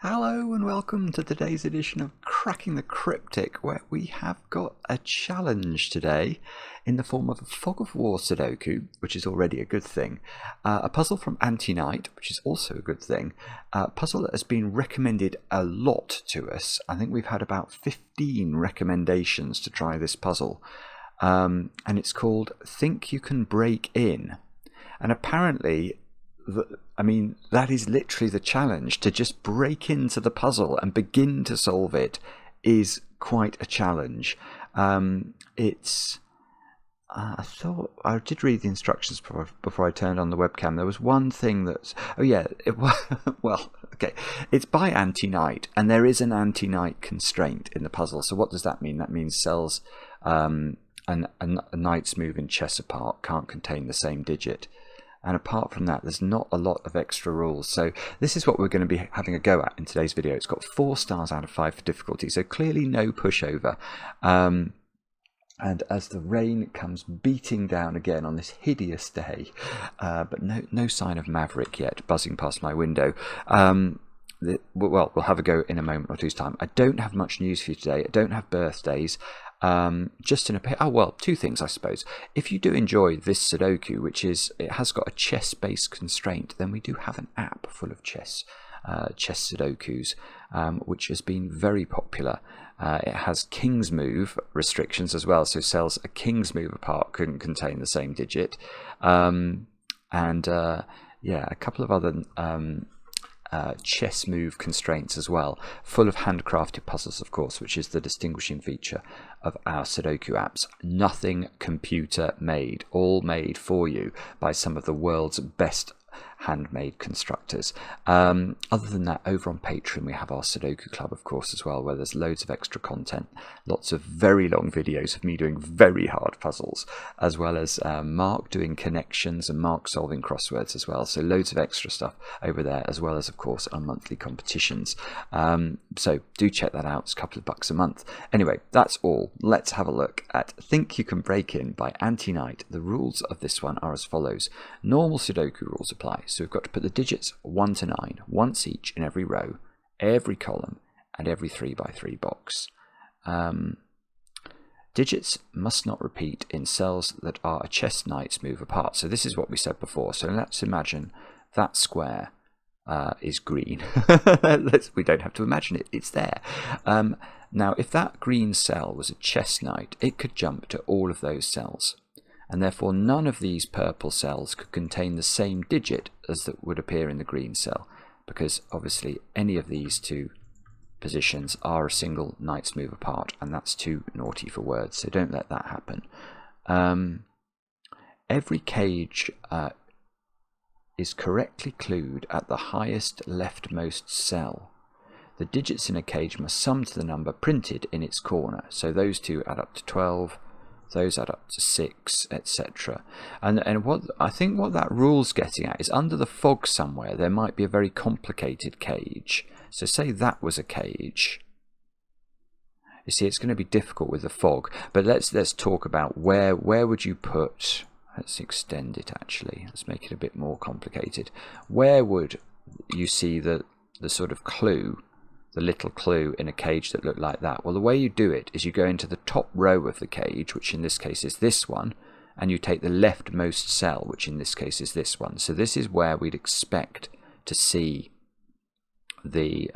Hello and welcome to today's edition of Cracking the Cryptic, where we have got a challenge today in the form of a Fog of War Sudoku, which is already a good thing, a puzzle from Antiknight, which is also a good thing, a puzzle that has been recommended a lot to us. I think we've had about 15 recommendations to try this puzzle, and it's called Think You Can Break In, and apparently that is literally the challenge. To just break into the puzzle and begin to solve it is quite a challenge. I thought I did read the instructions before I turned on the webcam. There was one thing that's... it's by Antiknight, and there is an Antiknight constraint in the puzzle. So what does that mean? That means cells a knight's move in chess apart can't contain the same digit. And apart from that, there's not a lot of extra rules. So this is what we're going to be having a go at in today's video. It's got 4 stars out of 5 for difficulty, so clearly no pushover. And as the rain comes beating down again on this hideous day, but no sign of Maverick yet, buzzing past my window. We'll have a go in a moment or two's time. I don't have much news for you today. I don't have birthdays. Just in a two things, I suppose. If you do enjoy this Sudoku, it has got a chess-based constraint, then we do have an app full of chess Sudokus, which has been very popular. It has king's move restrictions as well, so cells a king's move apart couldn't contain the same digit, a couple of other chess move constraints as well, full of handcrafted puzzles, of course, which is the distinguishing feature of our Sudoku apps. Nothing computer made, all made for you by some of the world's best handmade constructors. Other than that, over on Patreon we have our Sudoku Club, of course, as well, where there's loads of extra content, lots of very long videos of me doing very hard puzzles, as well as Mark doing connections and Mark solving crosswords as well. So loads of extra stuff over there, as well as, of course, our monthly competitions. So do check that out. It's a couple of bucks a month. Anyway, that's all. Let's have a look at Think You Can Break In by Antiknight. The rules of this one are as follows. Normal Sudoku rules apply. So we've got to put the digits 1 to 9 once each in every row, every column, and every 3x3 box. Digits must not repeat in cells that are a chess knight's move apart. So this is what we said before. So let's imagine that square is green. We don't have to imagine it, it's there. Now, if that green cell was a chess knight, it could jump to all of those cells. And therefore none of these purple cells could contain the same digit as that would appear in the green cell, because obviously any of these two positions are a single knight's move apart, and that's too naughty for words, so don't let that happen. Every cage is correctly clued at the highest leftmost cell. The digits in a cage must sum to the number printed in its corner, so those two add up to 12, those add up to 6, etc. And what I think what that rule's getting at is, under the fog somewhere there might be a very complicated cage. So say that was a cage. You see, it's going to be difficult with the fog, but let's talk about where would you put... Let's extend it actually. Let's make it a bit more complicated. Where would you see the sort of clue, the little clue in a cage that looked like that? Well, the way you do it is you go into the top row of the cage, which in this case is this one, and you take the leftmost cell, which in this case is this one. So this is where we'd expect to see the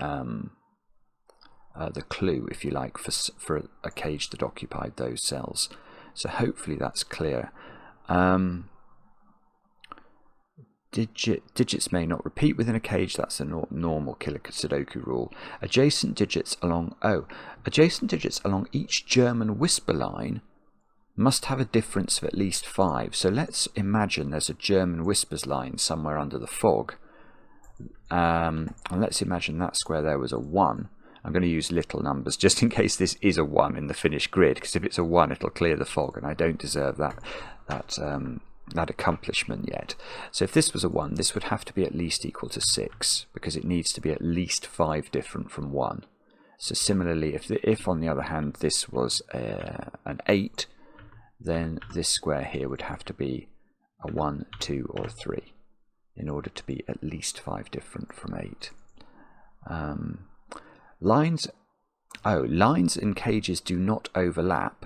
clue, if you like, for a cage that occupied those cells. So hopefully that's clear. Digits may not repeat within a cage. That's a normal killer Sudoku rule. Adjacent digits along each German whisper line must have a difference of at least 5. So let's imagine there's a German whispers line somewhere under the fog, and let's imagine that square there was a 1. I'm going to use little numbers just in case this is a 1 in the finished grid, because if it's a 1 it'll clear the fog, and I don't deserve that accomplishment yet. So if this was a 1, this would have to be at least equal to 6, because it needs to be at least 5 different from 1. So similarly, if on the other hand this was an 8, then this square here would have to be a 1, 2 or a 3 in order to be at least 5 different from 8. Lines and cages do not overlap,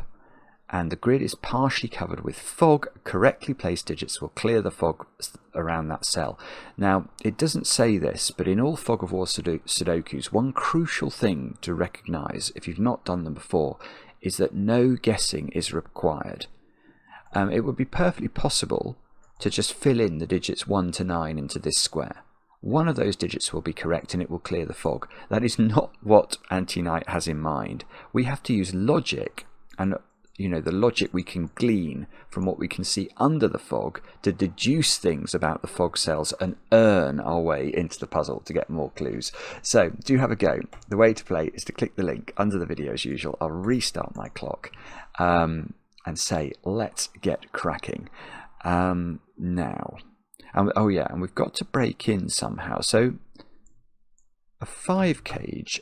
and the grid is partially covered with fog. Correctly placed digits will clear the fog around that cell. Now, it doesn't say this, but in all fog of war Sudokus, one crucial thing to recognise, if you've not done them before, is that no guessing is required. It would be perfectly possible to just fill in the digits 1 to 9 into this square. One of those digits will be correct and it will clear the fog. That is not what Antiknight has in mind. We have to use logic, and the logic we can glean from what we can see under the fog to deduce things about the fog cells and earn our way into the puzzle to get more clues. So do have a go. The way to play is to click the link under the video as usual. I'll restart my clock and say let's get cracking now. Oh yeah, and we've got to break in somehow. So a 5 cage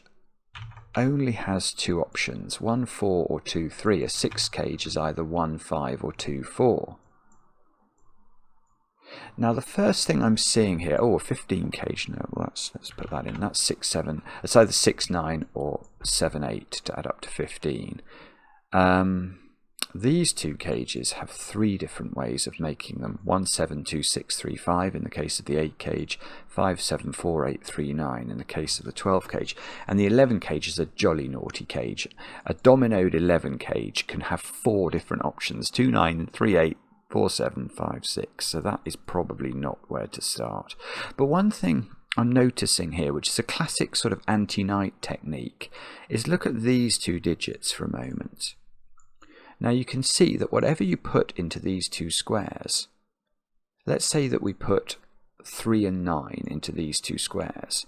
only has 2 options, 1 4 or 2 3. A 6 cage is either 1 5 or 2 4. Now the first thing I'm seeing here, a 15 cage, no, well, let's put that in. That's 6 7. It's either 6 9 or 7 8 to add up to 15. These 2 cages have 3 different ways of making them. 1 7 2 6 3 5 in the case of the 8 cage, 5 7 4 8 3 9 in the case of the 12 cage, and the 11 cage is a jolly naughty cage. A dominoed 11 cage can have 4 different options: 2 9 3 8 4 7 5 6. So that is probably not where to start. But one thing I'm noticing here, which is a classic sort of Antiknight technique, is look at these 2 digits for a moment. Now you can see that whatever you put into these 2 squares, let's say that we put 3 and 9 into these 2 squares,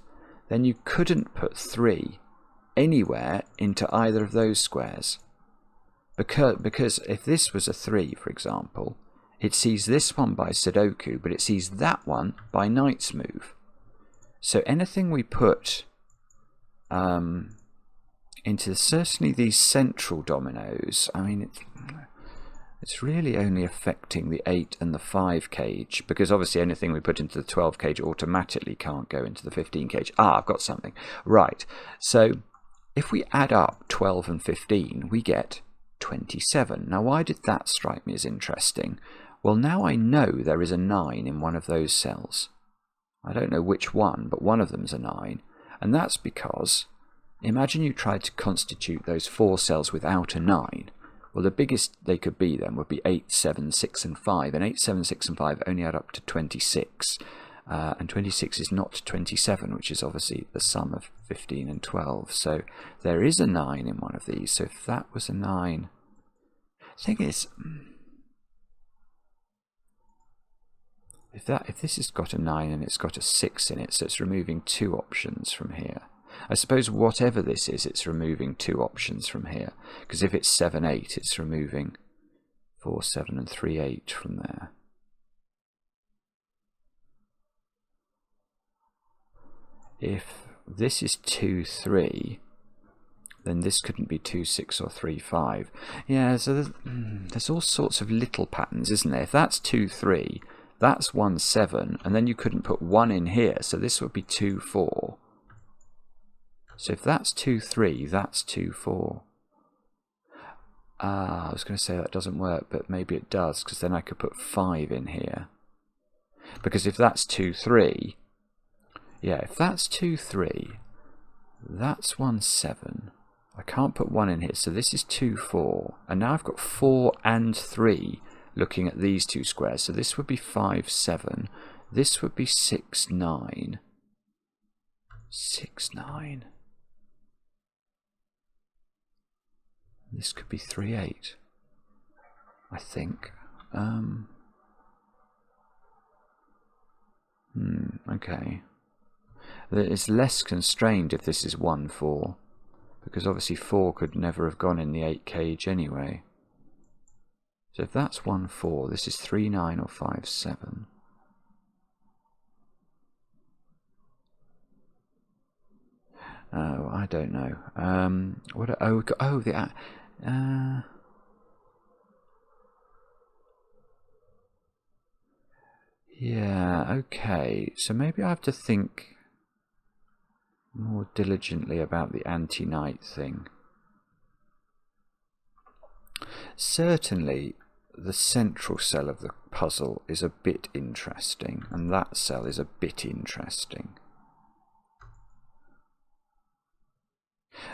then you couldn't put 3 anywhere into either of those squares. Because if this was a 3, for example, it sees this one by Sudoku, but it sees that one by Knight's move. So anything we put into certainly these central dominoes, I mean, it's really only affecting the 8 and the 5 cage, because obviously anything we put into the 12 cage automatically can't go into the 15 cage. I've got something. Right, so if we add up 12 and 15, we get 27. Now, why did that strike me as interesting? Well, now I know there is a 9 in one of those cells. I don't know which one, but one of them's a 9, and that's because imagine you tried to constitute those 4 cells without a 9. Well, the biggest they could be then would be 8, 7, 6 and 5. And 8, 7, 6 and 5 only add up to 26. And 26 is not 27, which is obviously the sum of 15 and 12. So there is a 9 in one of these. So if that was a 9... The thing is, if this has got a 9 and it's got a 6 in it, so it's removing 2 options from here. I suppose whatever this is, it's removing 2 options from here. Because if it's 7 8, it's removing 4 7 and 3 8 from there. If this is 2 3, then this couldn't be 2 6 or 3 5. Yeah, so there's all sorts of little patterns, isn't there? If that's 2 3, that's 1 7, and then you couldn't put 1 in here, so this would be 2 4. So if that's 2 3, that's 2 4. I was going to say that doesn't work, but maybe it does, because then I could put 5 in here. Because if that's 2 3, yeah, if that's 2 3, that's 1 7. I can't put 1 in here, so this is 2 4. And now I've got 4 and 3 looking at these 2 squares. So this would be 5 7. This would be 6 9. 6 9. This could be 3 8, I think. Okay. It's less constrained if this is 1 4, because obviously 4 could never have gone in the 8 cage anyway. So if that's 1 4, this is 3 9 or 5 7. Oh, I don't know. Yeah, okay. So maybe I have to think. more diligently about the anti-knight thing. Certainly the central cell of the puzzle is a bit interesting, and that cell is a bit interesting.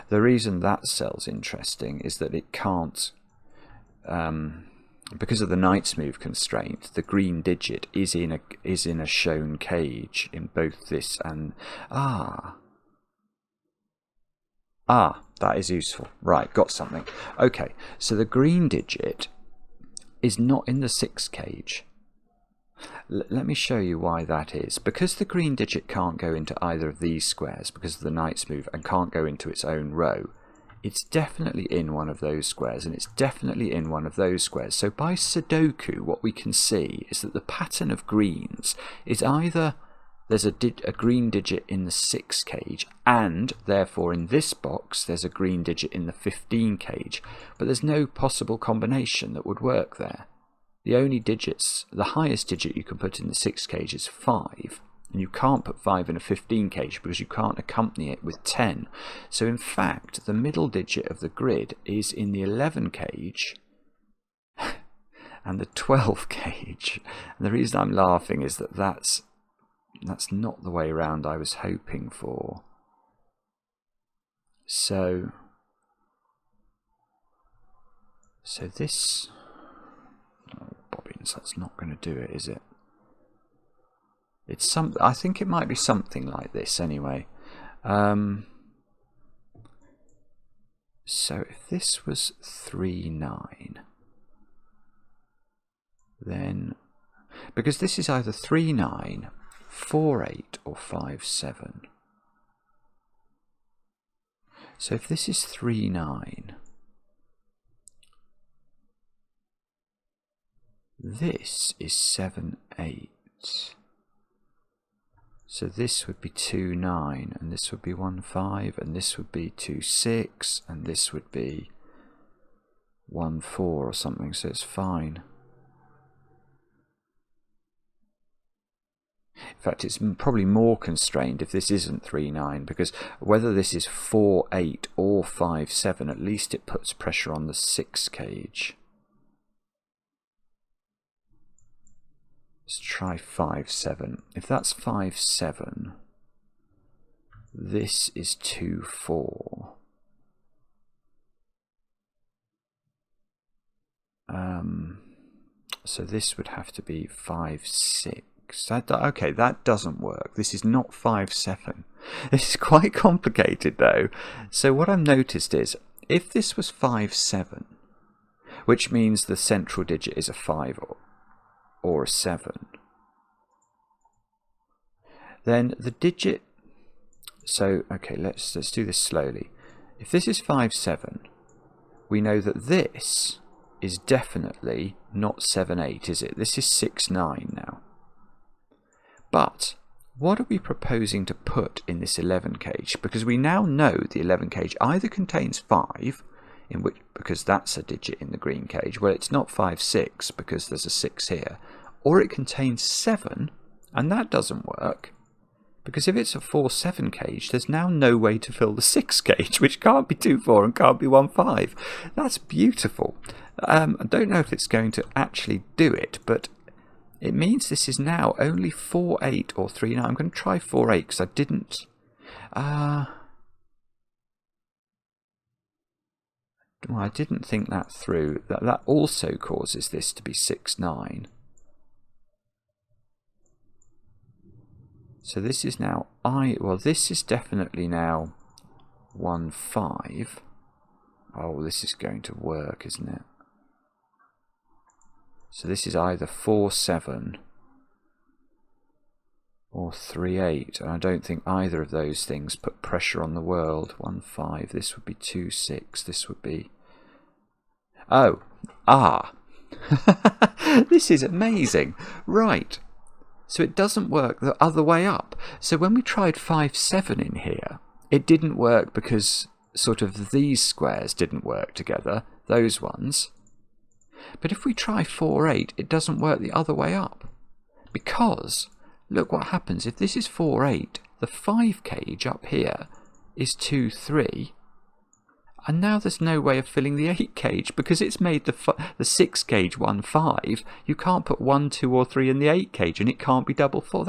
The reason that cell's interesting is that it can't, because of the knight's move constraint, the green digit is in a shown cage in both this and that is useful. Right, got something. Okay, so the green digit is not in the 6 cage. Let me show you why that is. Because the green digit can't go into either of these squares because of the knight's move and can't go into its own row, it's definitely in one of those squares, and it's definitely in one of those squares. So by Sudoku, what we can see is that the pattern of greens is either there's a green digit in the 6 cage, and therefore in this box there's a green digit in the 15 cage, but there's no possible combination that would work there. The only digits, the highest digit you can put in the 6 cage is 5, and you can't put 5 in a 15 cage because you can't accompany it with 10. So in fact, the middle digit of the grid is in the 11 cage and the 12 cage. And the reason I'm laughing is that that's not the way around I was hoping for. So this, oh, bobbins, that's not going to do it, is it? It's I think it might be something like this anyway. So if this was 3-9, then because this is either 3-9, 4-8 or 5-7. So if this is 3-9, this is 7-8. So this would be 2-9, and this would be 1-5, and this would be 2-6, and this would be 1-4 or something, so it's fine. In fact, it's probably more constrained if this isn't 3-9, because whether this is 4-8 or 5-7, at least it puts pressure on the 6 cage. Let's try 5-7. If that's 5-7, this is 2-4. So this would have to be 5-6. Okay, that doesn't work. This is not 5-7. This is quite complicated though. So what I've noticed is, if this was 5-7, which means the central digit is a 5 or a 7, then the digit, so okay, let's do this slowly. If this is 5-7, we know that this is definitely not 7-8, is it? This is 6-9 now. But what are we proposing to put in this 11 cage? Because we now know the 11 cage either contains 5, in which, because that's a digit in the green cage, well, it's not 5-6 because there's a 6 here, or it contains 7, and that doesn't work, because if it's a 4-7 cage, there's now no way to fill the 6 cage, which can't be 2-4 and can't be 1-5. That's beautiful. I don't know if it's going to actually do it, but it means this is now only 4-8 or 3-9. I'm going to try 4-8 because I didn't. Well, I didn't think that through. That also causes this to be 6-9. So this is now well, this is definitely now 1-5. Oh, this is going to work, isn't it? So this is either 4-7 or 3-8, and I don't think either of those things put pressure on the world. 1-5, this would be 2-6, this would be... This is amazing. Right, so it doesn't work the other way up. So when we tried 5-7 in here, it didn't work because sort of these squares didn't work together, those ones. But if we try 4-8, it doesn't work the other way up. Because, look what happens. If this is 4-8, the 5 cage up here is 2, 3. And now there's no way of filling the 8 cage because it's made the 6 cage 1, 5. You can't put 1, 2 or 3 in the 8 cage, and it can't be double 4.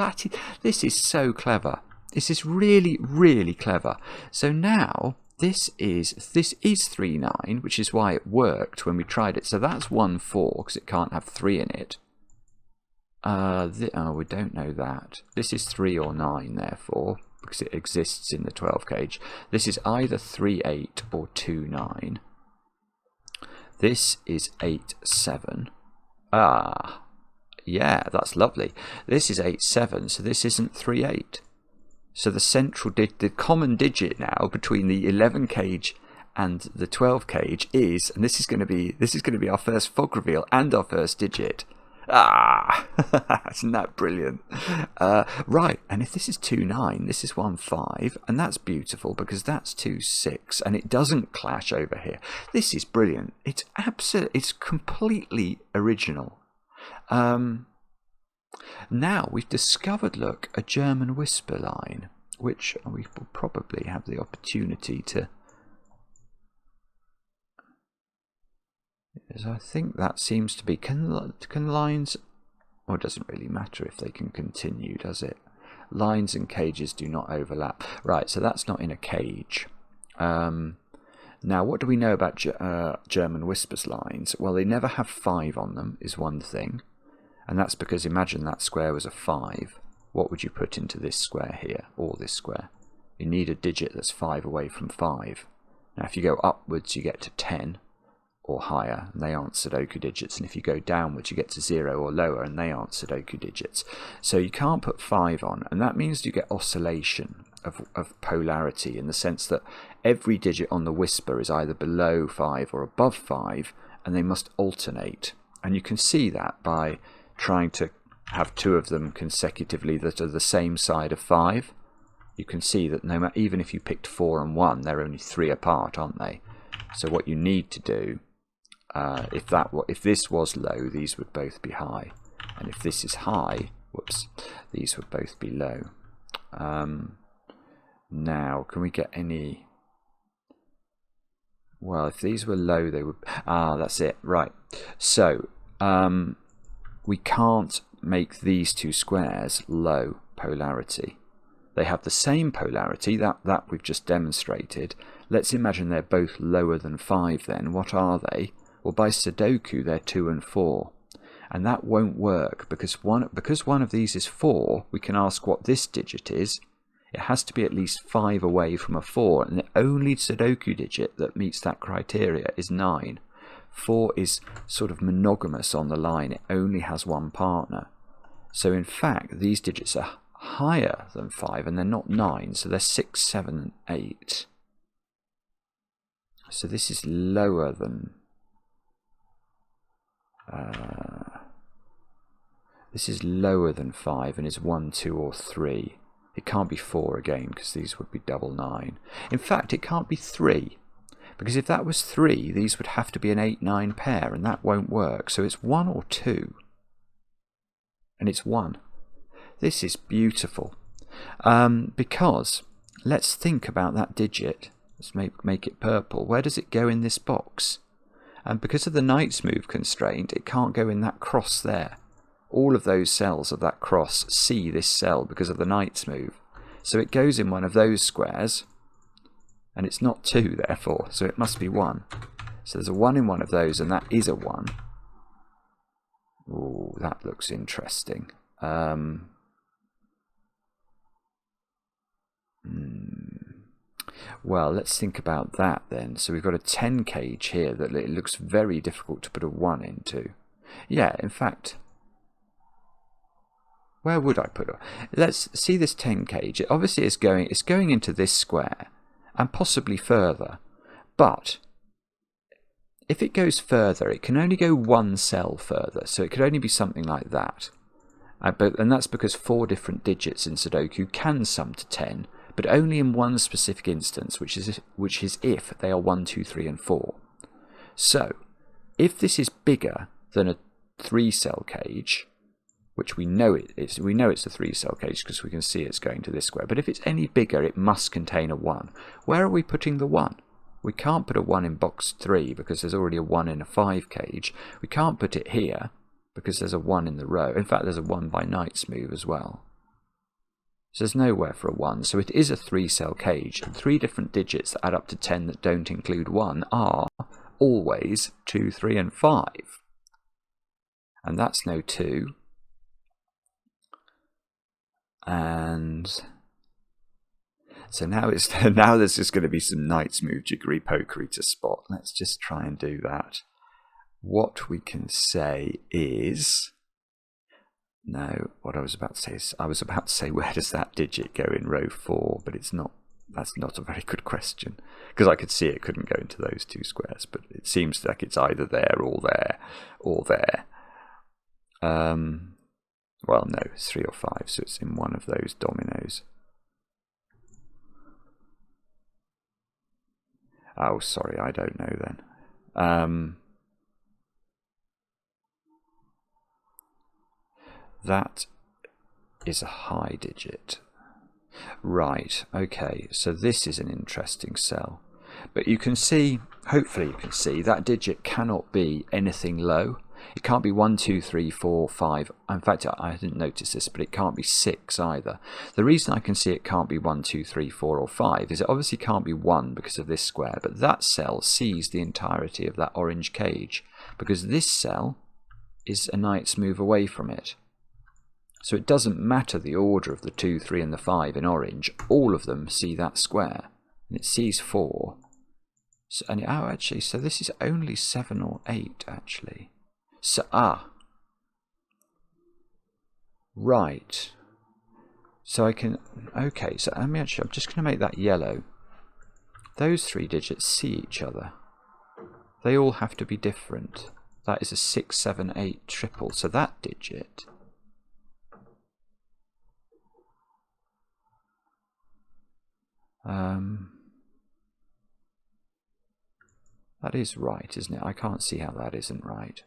This is so clever. This is really, really clever. So now this is 3, 9, which is why it worked when we tried it. So that's 1, 4 because it can't have 3 in it. We don't know that. This is 3 or 9, therefore, because it exists in the 12 cage. This is either 3, 8 or 2, 9. This is 8, 7. Yeah, that's lovely. This is 8, 7, so this isn't 3, 8. So the common digit now between the 11 cage and the 12 cage is, and this is going to be our first fog reveal and our first digit. Isn't that brilliant? Right, and if this is 2, 9, this is 1, 5, and that's beautiful because that's 2, 6, and it doesn't clash over here. This is brilliant. It's completely original. Now we've discovered, look, a German whisper line, which we will probably have the opportunity to. I think that seems to be, can lines, well, it doesn't really matter if they can continue, does it? Lines and cages do not overlap. Right, so that's not in a cage. Now, what do we know about German whispers lines? Well, they never have 5 on them, is one thing. And that's because, imagine that square was a 5. What would you put into this square here, or this square? You need a digit that's 5 away from 5. Now, if you go upwards, you get to 10. Or higher, and they aren't Sudoku digits, and if you go downwards you get to 0 or lower, and they aren't Sudoku digits. So you can't put 5 on, and that means you get oscillation of polarity, in the sense that every digit on the whisper is either below 5 or above 5, and they must alternate. And you can see that by trying to have 2 of them consecutively that are the same side of 5. You can see that no matter, even if you picked 4 and 1, they're only 3 apart, aren't they? So what you need to do, if this was low, these would both be high, and if this is high, whoops, these would both be low. Now, can we get any? Well, if these were low, they would. That's it. Right. So we can't make these 2 squares low polarity. They have the same polarity that we've just demonstrated. Let's imagine they're both lower than 5 then. What are they? Well, by Sudoku, they're 2 and 4. And that won't work because one of these is 4, we can ask what this digit is. It has to be at least 5 away from a 4, and the only Sudoku digit that meets that criteria is 9. 4 is sort of monogamous on the line. It only has one partner. So in fact, these digits are higher than 5, and they're not 9, so they're 6, 7, and 8. So this is lower than this is lower than 5 and is 1, 2 or 3. It can't be 4 again because these would be double 9. In fact, it can't be 3 because if that was 3, these would have to be an 8, 9 pair, and that won't work. So it's 1 or 2, and it's 1. This is beautiful because let's think about that digit. Let's make it purple. Where does it go in this box? And because of the knight's move constraint, it can't go in that cross there. All of those cells of that cross see this cell because of the knight's move. So it goes in one of those squares, and it's not 2 therefore, so it must be 1. So there's a 1 in one of those, and that is a 1. Ooh, that looks interesting. Well, let's think about that then. So we've got a 10 cage here that it looks very difficult to put a 1 into. Yeah, in fact, where would I put it? Let's see this 10 cage. It obviously is going into this square and possibly further. But if it goes further, it can only go 1 cell further. So it could only be something like that. And that's because 4 different digits in Sudoku can sum to 10. But only in one specific instance, which is if they are 1, 2, 3, and 4. So, if this is bigger than a 3-cell cage, which we know it's a 3-cell cage because we can see it's going to this square. But if it's any bigger, it must contain a 1. Where are we putting the 1? We can't put a 1 in box 3 because there's already a 1 in a 5 cage. We can't put it here because there's a 1 in the row. In fact, there's a 1 by knight's move as well. So there's nowhere for a 1. So it is a 3-cell cage. And 3 different digits that add up to 10 that don't include 1 are always 2, 3, and 5. And that's no 2. And so now there's just going to be some knight's move jiggery pokery to spot. Let's just try and do that. What we can say is, no, what I was about to say is, I was about to say, where does that digit go in row 4? But it's not. That's not a very good question, because I could see it couldn't go into those 2 squares. But it seems like it's either there or there or there. Well, no, it's 3 or 5, so it's in one of those dominoes. Oh, sorry, I don't know then. That is a high digit. Right, okay, so this is an interesting cell. But you can see, hopefully you can see, that digit cannot be anything low. It can't be 1, 2, 3, 4, 5. In fact, I didn't notice this, but it can't be 6 either. The reason I can see it can't be 1, 2, 3, 4, or 5 is it obviously can't be 1 because of this square, but that cell sees the entirety of that orange cage because this cell is a knight's move away from it. So it doesn't matter the order of the 2, 3, and the 5 in orange. All of them see that square, and it sees 4. So, and oh, actually, so this is only 7 or 8 actually. So right. So I can, okay. So I'm just going to make that yellow. Those 3 digits see each other. They all have to be different. That is a 6, 7, 8 triple. So that digit. That is right, isn't it? I can't see how that isn't right.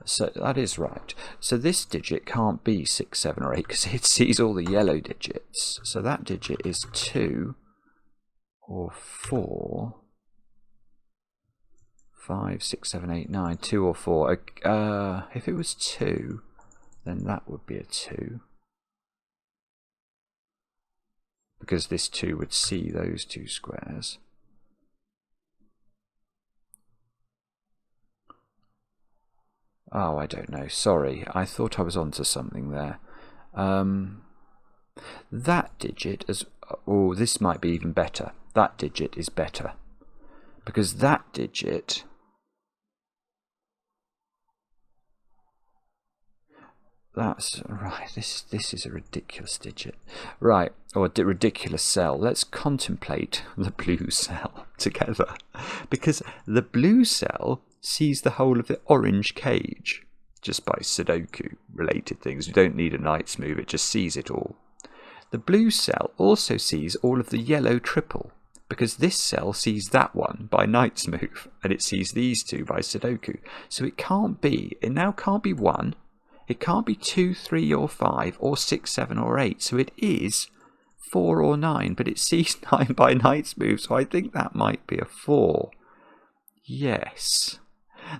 So that is right. So this digit can't be 6, 7, or 8 because it sees all the yellow digits. So that digit is 2 or 4, 5, 6, 7, 8, 9, 2 or 4. If it was 2, then that would be a 2. Because this 2 would see those 2 squares. Oh, I don't know. Sorry, I thought I was onto something there. That digit is... Oh, this might be even better. That digit is better. Because that digit... That's right. This is a ridiculous digit. Right, or a ridiculous cell. Let's contemplate the blue cell together. Because the blue cell sees the whole of the orange cage just by Sudoku related things. We don't need a knight's move, it just sees it all. The blue cell also sees all of the yellow triple because this cell sees that one by knight's move and it sees these 2 by Sudoku. So it now can't be 1, it can't be 2, 3 or 5 or 6, 7 or 8. So it is 4 or 9, but it sees 9 by knight's move, so I think that might be a 4. Yes.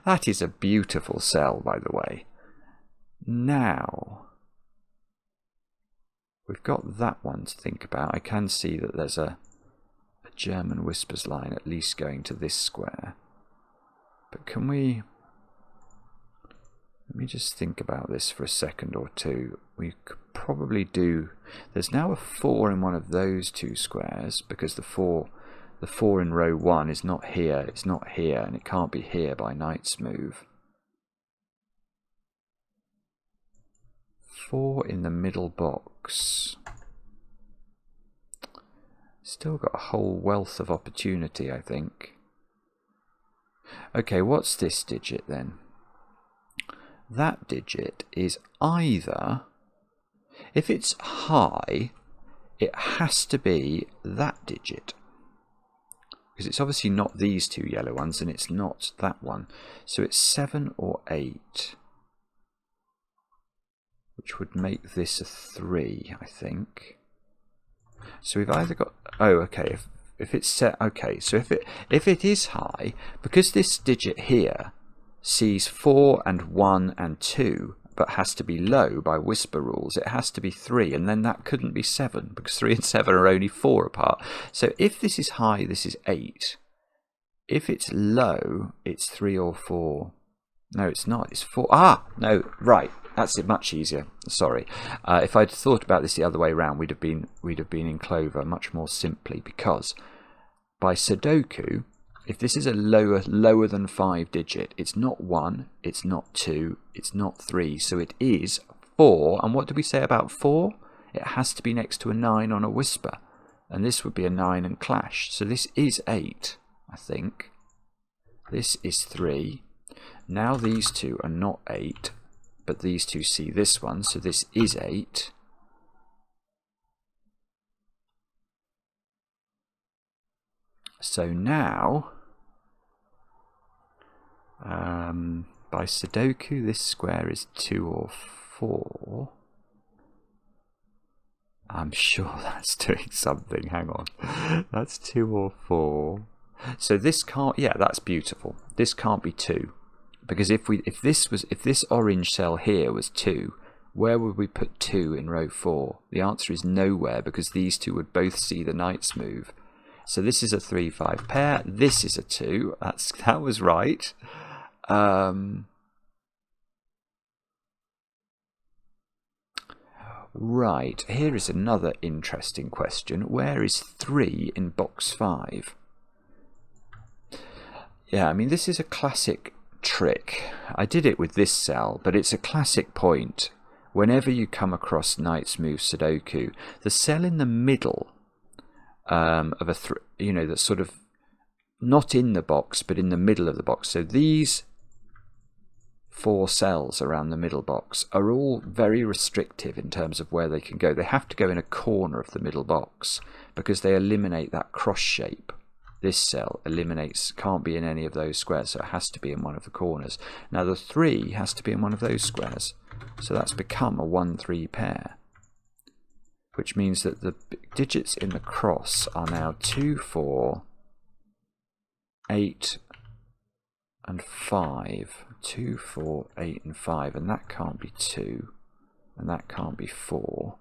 That is a beautiful cell, by the way. Now, we've got that one to think about. I can see that there's a German whispers line at least going to this square. But can we... Let me just think about this for a second or two. We could probably do... There's now a 4 in one of those 2 squares because the 4 in row 1 is not here, it's not here, and it can't be here by knight's move. 4 in the middle box. Still got a whole wealth of opportunity, I think. Okay, what's this digit then? That digit is either, if it's high, it has to be that digit. Because it's obviously not these 2 yellow ones and it's not that one. So it's 7 or 8. which would make this a 3, I think. So we've either got, oh, okay, if it's set, okay, so if it is high, because this digit here sees 4 and 1 and 2, but has to be low by whisper rules, it has to be 3, and then that couldn't be 7, because 3 and 7 are only 4 apart. So if this is high, this is 8. If it's low, it's 3 or 4. No, it's not, it's 4. Ah, no, right, that's it, much easier. Sorry. If I'd thought about this the other way around, we'd have been in clover much more simply, because by Sudoku, if this is a lower than 5 digit, it's not 1, it's not 2, it's not 3, so it is 4. And what do we say about 4? It has to be next to a 9 on a whisper, and this would be a 9 and clash. So this is 8, I think. This is 3. Now these two are not 8, but these two see this one, so this is 8. So now, by Sudoku, this square is 2 or 4. I'm sure that's doing something. Hang on. That's 2 or 4. So this can't, yeah, that's beautiful. This can't be 2. Because if this orange cell here was 2, where would we put 2 in row 4? The answer is nowhere, because these two would both see the knight's move. So this is a 3-5 pair. This is a 2. That was right. Right. Here is another interesting question. Where is 3 in box 5? Yeah, I mean, this is a classic trick. I did it with this cell, but it's a classic point. Whenever you come across knight's move Sudoku, the cell in the middle of a that's sort of not in the box, but in the middle of the box. So these 4 cells around the middle box are all very restrictive in terms of where they can go. They have to go in a corner of the middle box because they eliminate that cross shape. This cell can't be in any of those squares, so it has to be in one of the corners. Now the 3 has to be in one of those squares, so that's become a 1-3 pair, which means that the digits in the cross are now 2, 4, 8 and 5. 2, 4, 8 and 5, and that can't be 2, and that can't be 4,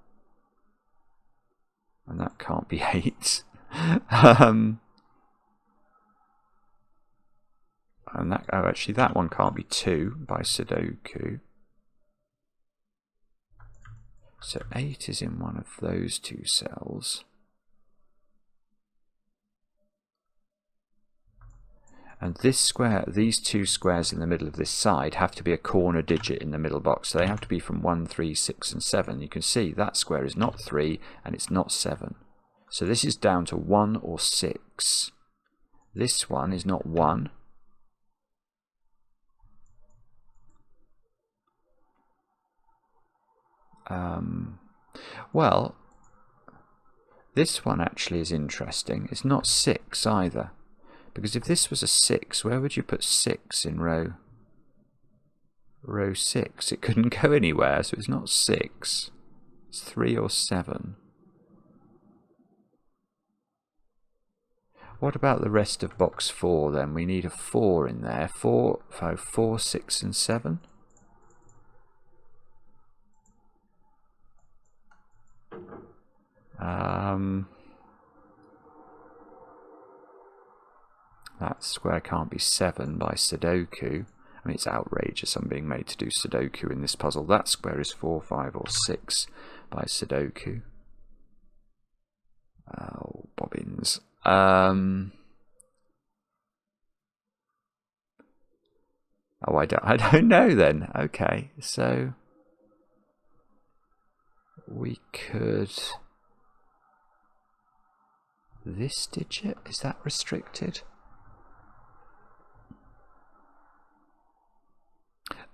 and that can't be 8. And that, oh, actually that one can't be 2 by Sudoku. So 8 is in one of those 2 cells. And this square, these 2 squares in the middle of this side have to be a corner digit in the middle box. So they have to be from 1, 3, 6 and 7. You can see that square is not 3 and it's not 7. So this is down to 1 or 6. This one is not 1. Well, this one actually is interesting. It's not 6 either, because if this was a 6, where would you put 6 in row 6? It couldn't go anywhere, so it's not 6. It's 3 or 7. What about the rest of box 4 then? We need a 4 in there. 4, 6 and 7. That square can't be 7 by Sudoku. I mean, it's outrageous I'm being made to do Sudoku in this puzzle. That square is 4, 5 or 6 by Sudoku. Oh, bobbins. Oh, I don't know then. Okay, so we could... This digit, is that restricted?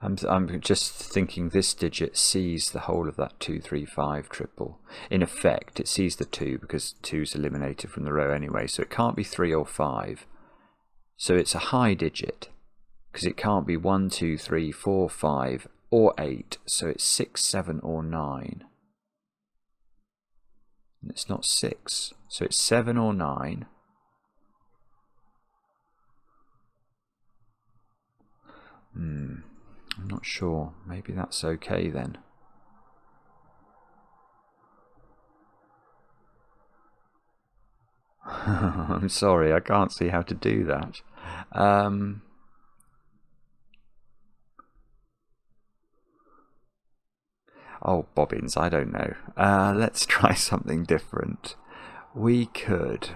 I'm just thinking this digit sees the whole of that 2, 3, 5 triple. In effect, it sees the 2 because 2's eliminated from the row anyway, so it can't be 3 or 5. So it's a high digit because it can't be 1, 2, 3, 4, 5 or 8. So it's 6, 7 or 9. And it's not 6. So it's 7 or 9. I'm not sure. Maybe that's okay then. I'm sorry, I can't see how to do that. Oh, bobbins, I don't know. Let's try something different. We could...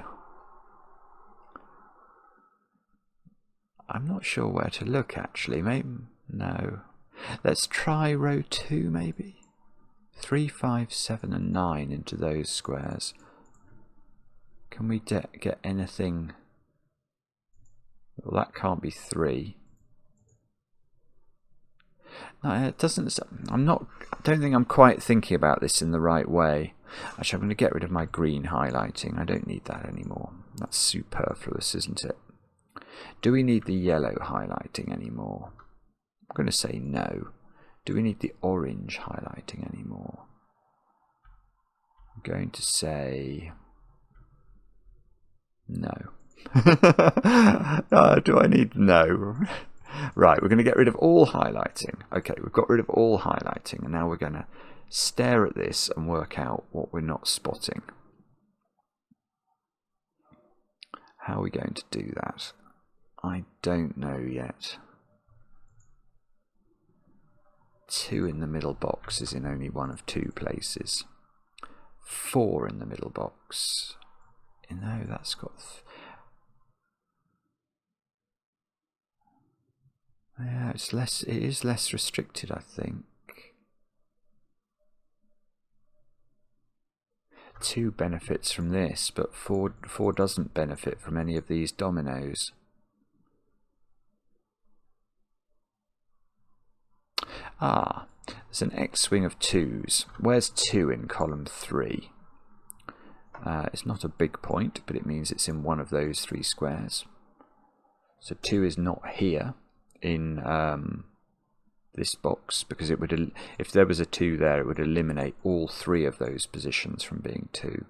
I'm not sure where to look, actually. Maybe... No. Let's try row 2, maybe? 3, 5, 7 and 9 into those squares. Can we get anything? Well, that can't be 3. No, it doesn't. I don't think I'm quite thinking about this in the right way. Actually, I'm going to get rid of my green highlighting. I don't need that anymore. That's superfluous, isn't it? Do we need the yellow highlighting anymore? I'm going to say no. Do we need the orange highlighting anymore? I'm going to say no. Do I need no? Right, we're going to get rid of all highlighting. Okay, we've got rid of all highlighting, and now we're going to stare at this and work out what we're not spotting. How are we going to do that? I don't know yet. 2 in the middle box is in only one of 2 places. 4 in the middle box. No, that's got... Yeah, it's less. It is less restricted, I think. 2 benefits from this, but 4 doesn't benefit from any of these dominoes. Ah, there's an X-wing of 2s. Where's 2 in column 3? It's not a big point, but it means it's in one of those 3 squares. So 2 is not here in this box, because it would, if there was a 2 there, it would eliminate all 3 of those positions from being 2.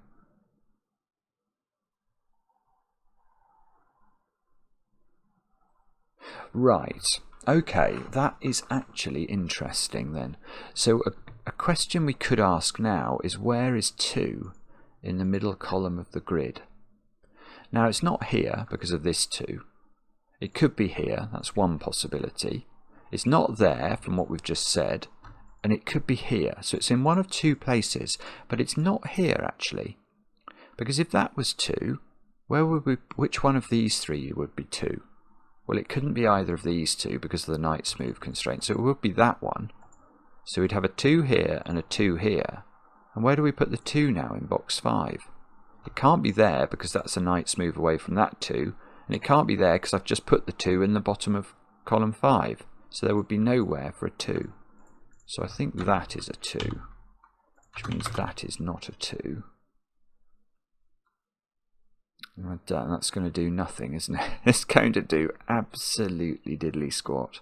Right, okay, that is actually interesting then. So a question we could ask now is, where is 2 in the middle column of the grid? Now it's not here because of this 2. It could be here, that's one possibility. It's not there from what we've just said, and it could be here. So it's in one of 2 places, but it's not here actually. Because if that was 2, where would we, which one of these 3 would be 2? Well, it couldn't be either of these 2 because of the knight's move constraint, so it would be that one. So we'd have a 2 here and a 2 here. And where do we put the 2 now in box 5? It can't be there because that's a knight's move away from that 2. And it can't be there because I've just put the 2 in the bottom of column 5. So there would be nowhere for a 2. So I think that is a 2. Which means that is not a 2. And that's going to do nothing, isn't it? It's going to do absolutely diddly squat.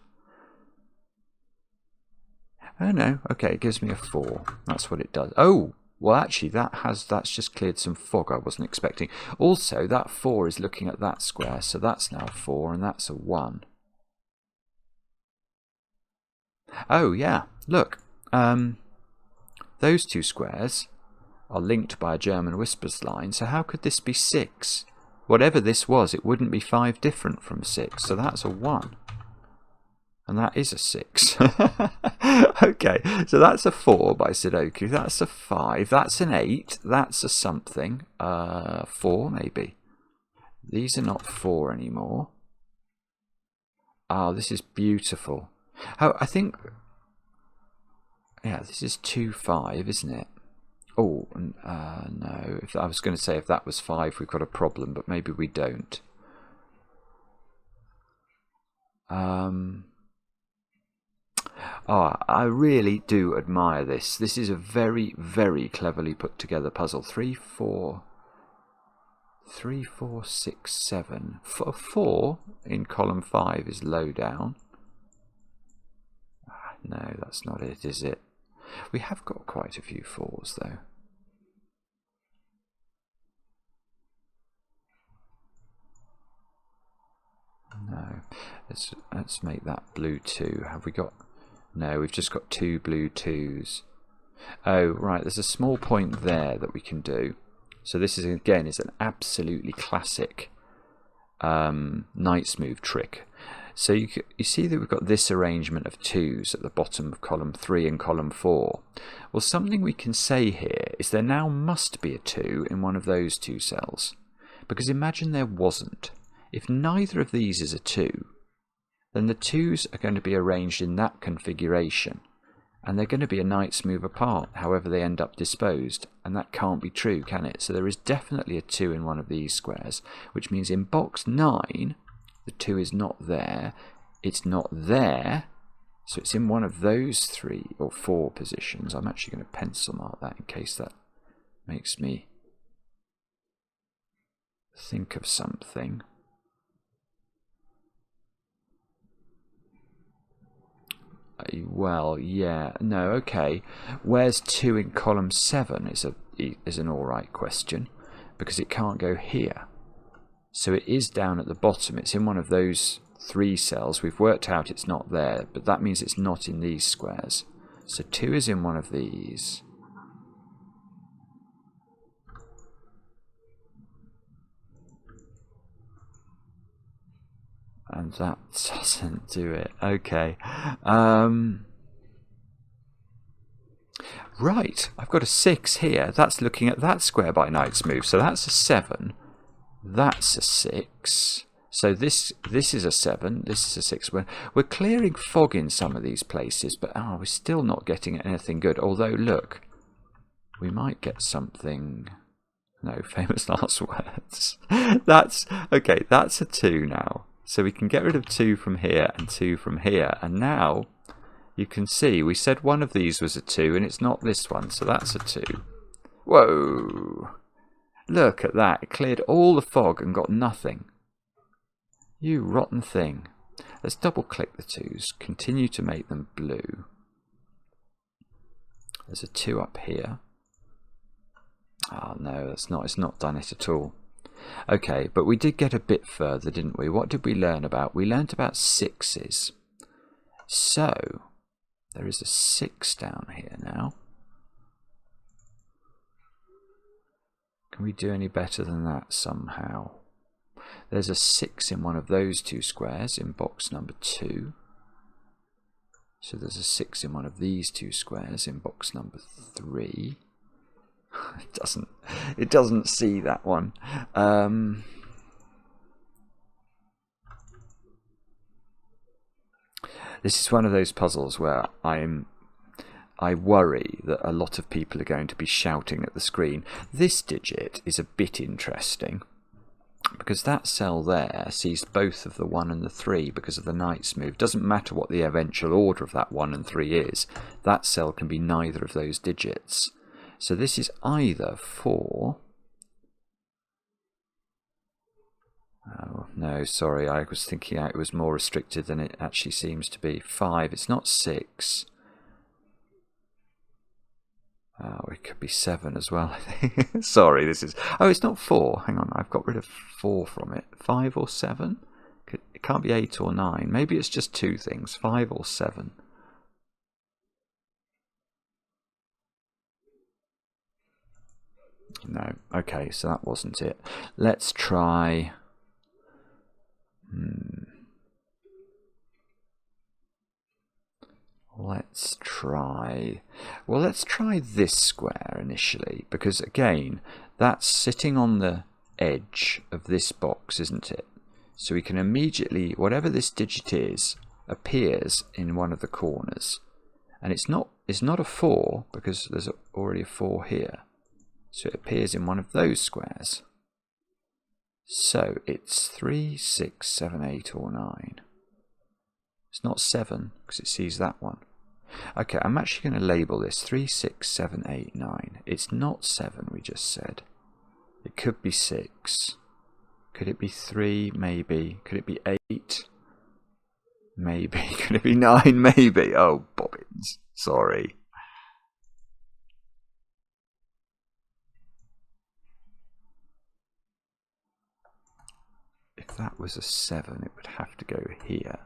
Oh no, okay, it gives me a 4. That's what it does. Oh! Well, actually, that's just cleared some fog I wasn't expecting. Also, that 4 is looking at that square, so that's now 4, and that's a 1. Oh, yeah, look. Those 2 squares are linked by a German whispers line, so how could this be 6? Whatever this was, it wouldn't be 5 different from 6, so that's a 1. And that is a 6. Okay, so that's a 4 by Sudoku. That's a 5. That's an 8. That's a something. 4 maybe. These are not 4 anymore. Oh, this is beautiful. Oh, I think... Yeah, this is 2, 5, isn't it? Oh, no. I was going to say if that was 5, we've got a problem, but maybe we don't. Oh, I really do admire this. This is a very, very cleverly put together puzzle. 3, 4, 6, 7. 4 in column 5 is low down. No, that's not it, is it? We have got quite a few 4s, though. No, let's make that blue 2. Have we got... No, we've just got 2 blue 2s. Oh, right, there's a small point there that we can do. So this is, again, is an absolutely classic knight's move trick. So you see that we've got this arrangement of 2s at the bottom of column 3 and column 4. Well, something we can say here is there now must be a 2 in one of those 2 cells. Because imagine there wasn't. If neither of these is a 2, then the 2s are going to be arranged in that configuration. And they're going to be a knight's move apart, however they end up disposed. And that can't be true, can it? So there is definitely a 2 in one of these squares, which means in box 9, the 2 is not there. It's not there, so it's in one of those 3 or 4 positions. I'm actually going to pencil mark that in case that makes me think of something. Well, yeah, no, okay. Where's 2 in column 7 is an alright question, because it can't go here. So it is down at the bottom. It's in one of those 3 cells. We've worked out it's not there, but that means it's not in these squares. So 2 is in one of these. And that doesn't do it. Okay. Right, I've got a 6 here. That's looking at that square by knight's move. So that's a 7. That's a 6. So this is a 7. This is a 6. We're clearing fog in some of these places, but we're still not getting anything good. Although, look, we might get something... No, famous last words. That's... Okay, that's a 2 now. So we can get rid of 2 from here and 2 from here. And now you can see we said one of these was a 2 and it's not this one. So that's a 2. Whoa! Look at that. It cleared all the fog and got nothing. You rotten thing. Let's double click the 2s. Continue to make them blue. There's a 2 up here. Oh no, it's not done it at all. Okay, but we did get a bit further, didn't we? What did we learn about? We learned about 6s. So, there is a 6 down here now. Can we do any better than that somehow? There's a 6 in one of those 2 squares in box number 2. So there's a 6 in one of these 2 squares in box number 3. It doesn't see that one. This is one of those puzzles where I worry that a lot of people are going to be shouting at the screen. This digit is a bit interesting because that cell there sees both of the 1 and the 3 because of the knight's move. Doesn't matter what the eventual order of that 1 and 3 is. That cell can be neither of those digits. So this is either 4... Oh, no, sorry, I was thinking it was more restricted than it actually seems to be. 5, it's not 6. Oh, it could be 7 as well, I think. Sorry, this is... Oh, it's not 4. Hang on, I've got rid of 4 from it. 5 or 7? It can't be 8 or 9. Maybe it's just 2 things, 5 or 7. No, okay, so that wasn't it. Let's try... Let's try... Well, let's try this square initially, because again, that's sitting on the edge of this box, isn't it? So we can immediately, whatever this digit is, appears in one of the corners. And it's not a 4, because there's already a 4 here. So it appears in one of those squares. So it's 3, 6, 7, 8 or 9. It's not 7 because it sees that one. Okay, I'm actually going to label this 3, 6, 7, 8, 9. It's not 7, we just said. It could be 6. Could it be 3? Maybe. Could it be 8? Maybe. Can it be 9? Maybe. Oh, bobbins. Sorry. If that was a 7, it would have to go here.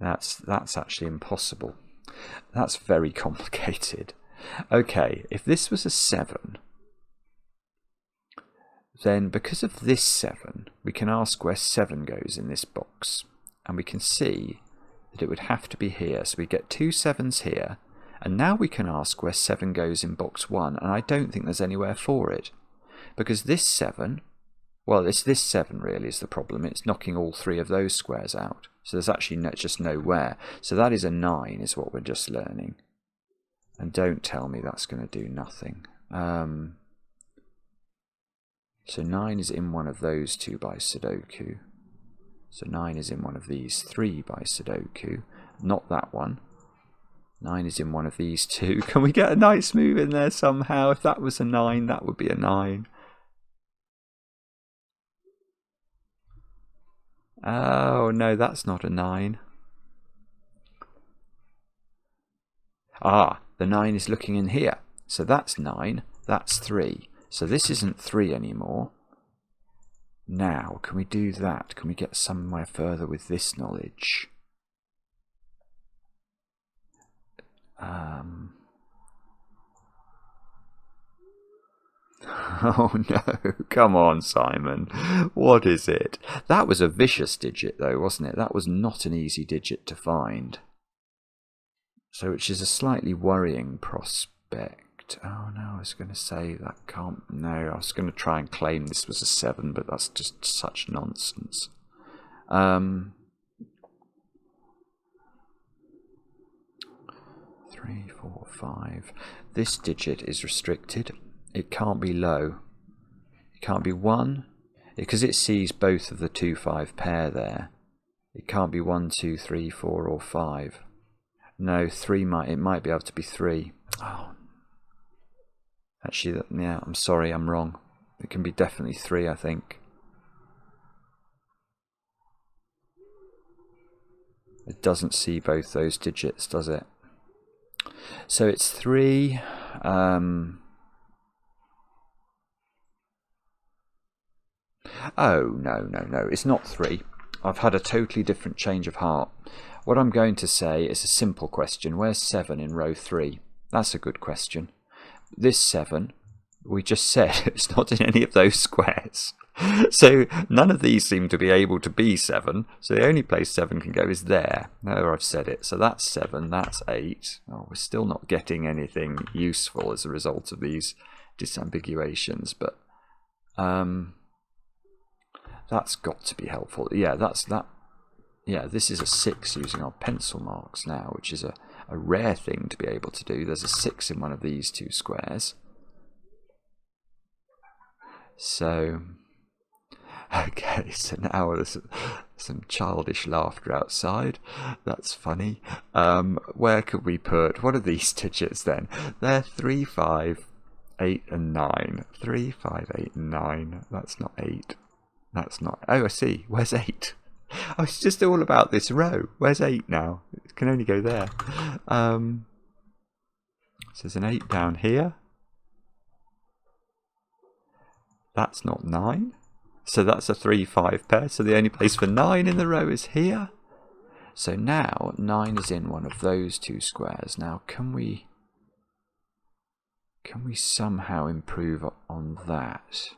That's actually impossible. That's very complicated. Okay, if this was a 7, then because of this 7, we can ask where 7 goes in this box. And we can see that it would have to be here. So we get 2 7s here. And now we can ask where 7 goes in box 1. And I don't think there's anywhere for it. Because this 7, well, it's this 7 really is the problem. It's knocking all 3 of those squares out. So there's actually just nowhere. So that is a 9 is what we're just learning. And don't tell me that's going to do nothing. So 9 is in one of those 2 by Sudoku. So 9 is in one of these 3 by Sudoku. Not that one. 9 is in one of these 2. Can we get a nice move in there somehow? If that was a 9, that would be a 9. Oh, no, that's not a 9. Ah, the 9 is looking in here. So that's 9, that's 3. So this isn't 3 anymore. Now, can we do that? Can we get somewhere further with this knowledge? Oh no, come on, Simon. What is it? That was a vicious digit though, wasn't it? That was not an easy digit to find. So which is a slightly worrying prospect. Oh no, I was going to say that can't... No, I was going to try and claim this was a 7, but that's just such nonsense. 3, 4, 5. This digit is restricted. It can't be low. It can't be 1, because it sees both of the 2, 5 pair there. It can't be 1, 2, 3, 4 or 5. No, 3 it might be able to be 3. Oh. Actually, yeah, I'm sorry, I'm wrong. It can be definitely 3, I think. It doesn't see both those digits, does it? So it's 3. Oh, no, it's not 3. I've had a totally different change of heart. What I'm going to say is a simple question. Where's 7 in row 3? That's a good question. This 7, we just said it's not in any of those squares. So none of these seem to be able to be 7. So the only place 7 can go is there. There, I've said it. So that's 7, that's 8. Oh, we're still not getting anything useful as a result of these disambiguations, but that's got to be helpful. Yeah, that's that. Yeah, this is a 6 using our pencil marks now, which is a rare thing to be able to do. There's a 6 in one of these 2 squares. So, okay, so now there's some childish laughter outside. That's funny. Where could we put, what are these digits then? They're 3, 5, 8 and 9. 3, 5, 8 and 9. That's not 8. That's not... Oh, I see. Where's 8? Oh, it's just all about this row. Where's 8 now? It can only go there. So there's an 8 down here. That's not 9. So that's a 3, 5 pair. So the only place for 9 in the row is here. So now 9 is in one of those 2 squares. Now can we somehow improve on that?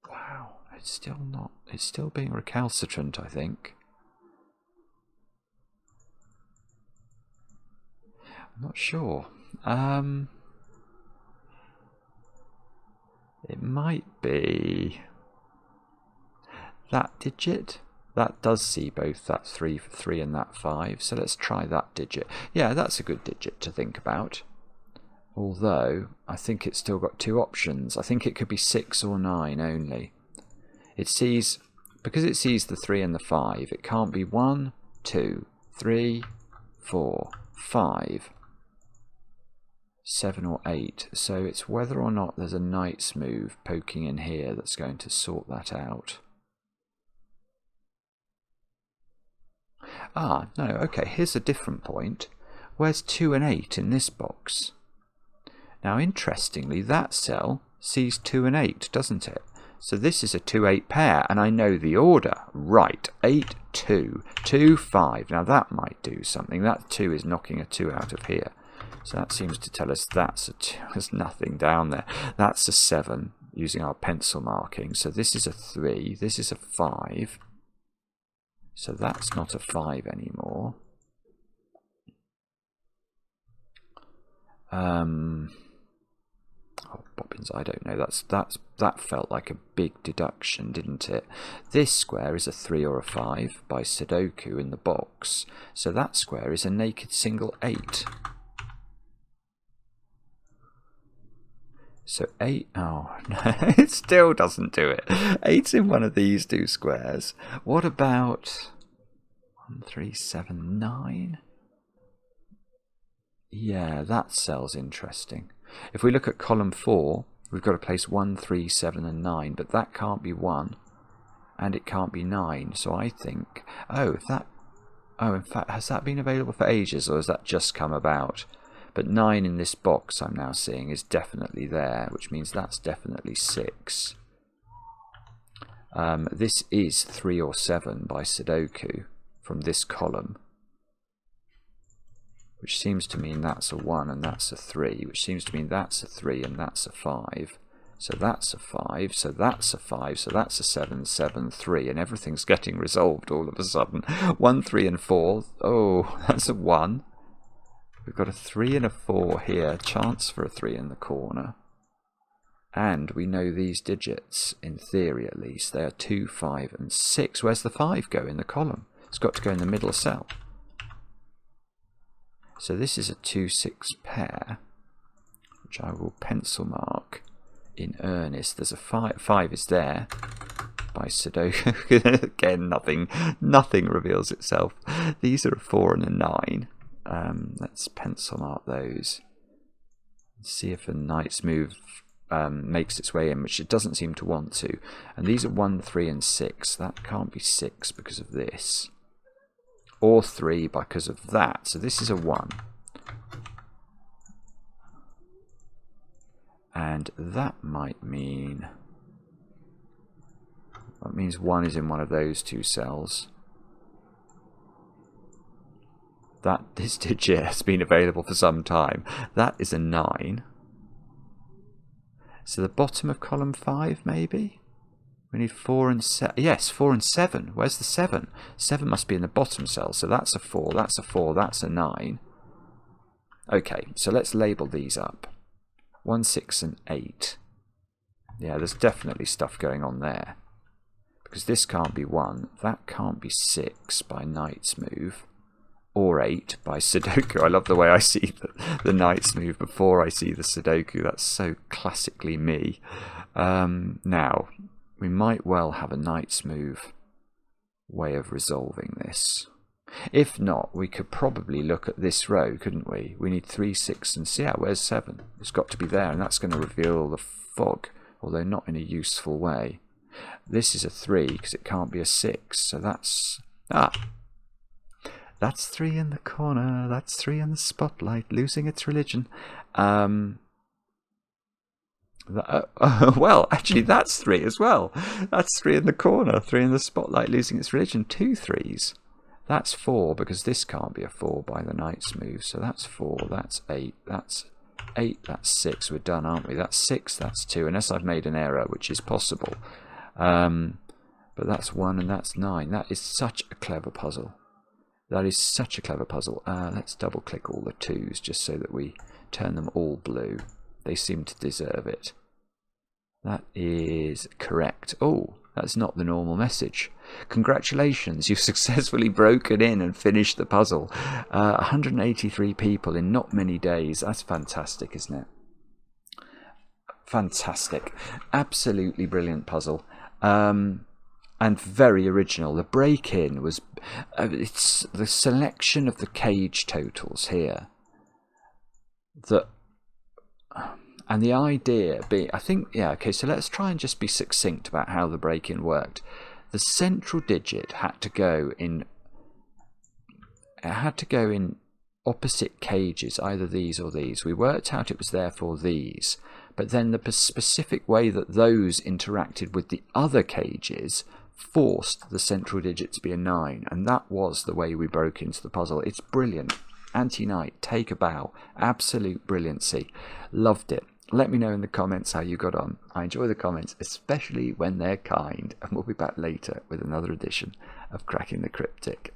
Wow, it's still not, it's still being recalcitrant, I think. I'm not sure. It might be that digit. That does see both that 3 for 3 and that 5. So let's try that digit. Yeah, that's a good digit to think about. Although, I think it's still got 2 options. I think it could be 6 or 9 only. It sees, because it sees the 3 and the 5, it can't be 1, 2, 3, 4, 5. 7 or 8. So it's whether or not there's a knight's move poking in here that's going to sort that out. Ah, no, okay, here's a different point. Where's 2 and 8 in this box? Now, interestingly, that cell sees 2 and 8, doesn't it? So this is a 2-8 pair, and I know the order. Right, 8, 2, 2, 5. Now that might do something. That 2 is knocking a 2 out of here. So that seems to tell us that's a 2. There's nothing down there. That's a 7 using our pencil marking. So this is a 3. This is a 5. So that's not a 5 anymore. Oh, bobbins, I don't know. That felt like a big deduction, didn't it? This square is a 3 or a 5 by Sudoku in the box. So that square is a naked single 8. So 8, oh, no, it still doesn't do it. 8's in one of these two squares. What about 1, 3, 7, 9? Yeah, that cell's interesting. If we look at column 4, we've got to place 1, 3, 7 and 9, but that can't be 1 and it can't be 9. So I think, in fact, has that been available for ages, or has that just come about? But 9 in this box I'm now seeing is definitely there, which means that's definitely 6. This is 3 or 7 by Sudoku from this column, which seems to mean that's a 1 and that's a 3, which seems to mean that's a 3 and that's a 5. So that's a 5, so that's a 5, so that's a 7, 7, 3, and everything's getting resolved all of a sudden. 1, 3 and 4, oh, that's a 1. We've got a 3 and a 4 here, chance for a 3 in the corner. And we know these digits, in theory at least, they are 2, 5 and 6. Where's the 5 go in the column? It's got to go in the middle cell. So this is a 2, 6 pair, which I will pencil mark in earnest. There's a 5, 5 is there by Sudoku. Again, nothing reveals itself. These are a 4 and a 9. Let's pencil mark those. See if a knight's move makes its way in, which it doesn't seem to want to. And these are 1, 3 and 6. That can't be 6 because of this. Or 3 because of that. So this is a 1. And that might mean... that means 1 is in one of those two cells. This digit has been available for some time. That is a 9. So the bottom of column 5, maybe? We need 4 and 7. Yes, 4 and 7. Where's the 7? 7 must be in the bottom cell. So that's a 4, that's a 4, that's a 9. Okay, so let's label these up. 1, 6 and 8. Yeah, there's definitely stuff going on there. Because this can't be 1. That can't be 6 by knight's move. Or 8 by Sudoku. I love the way I see the knight's move before I see the Sudoku. That's so classically me. Now, we might well have a knight's move way of resolving this. If not, we could probably look at this row, couldn't we? We need 3, 6 and... yeah, where's 7? It's got to be there, and that's going to reveal the fog, although not in a useful way. This is a 3 because it can't be a 6, so that's... That's 3 in the corner, that's 3 in the spotlight, losing its religion. Well, actually, that's 3 as well. That's 3 in the corner, 3 in the spotlight, losing its religion. 2 3s. That's 4, because this can't be a 4 by the knight's move. So that's 4, that's 8, that's 8, that's 6. We're done, aren't we? That's 6, that's 2, unless I've made an error, which is possible. But that's 1 and that's 9. That is such a clever puzzle. That is such a clever puzzle. Let's double click all the 2s just so that we turn them all blue. They seem to deserve it. That is correct. Oh, that's not the normal message. Congratulations, you've successfully broken in and finished the puzzle. 183 people in not many days. That's fantastic, isn't it? Fantastic. Absolutely brilliant puzzle. And very original. The break-in was... it's the selection of the cage totals here that And the idea being, I think, yeah, okay, so let's try and just be succinct about how the break-in worked. The central digit had to go in opposite cages, either these or these. We worked out it was therefore these, but then the specific way that those interacted with the other cages forced the central digit to be a 9, and that was the way we broke into the puzzle. It's brilliant. Antiknight, take a bow. Absolute brilliancy. Loved it. Let me know in the comments how you got on. I enjoy the comments, especially when they're kind, and we'll be back later with another edition of Cracking the Cryptic.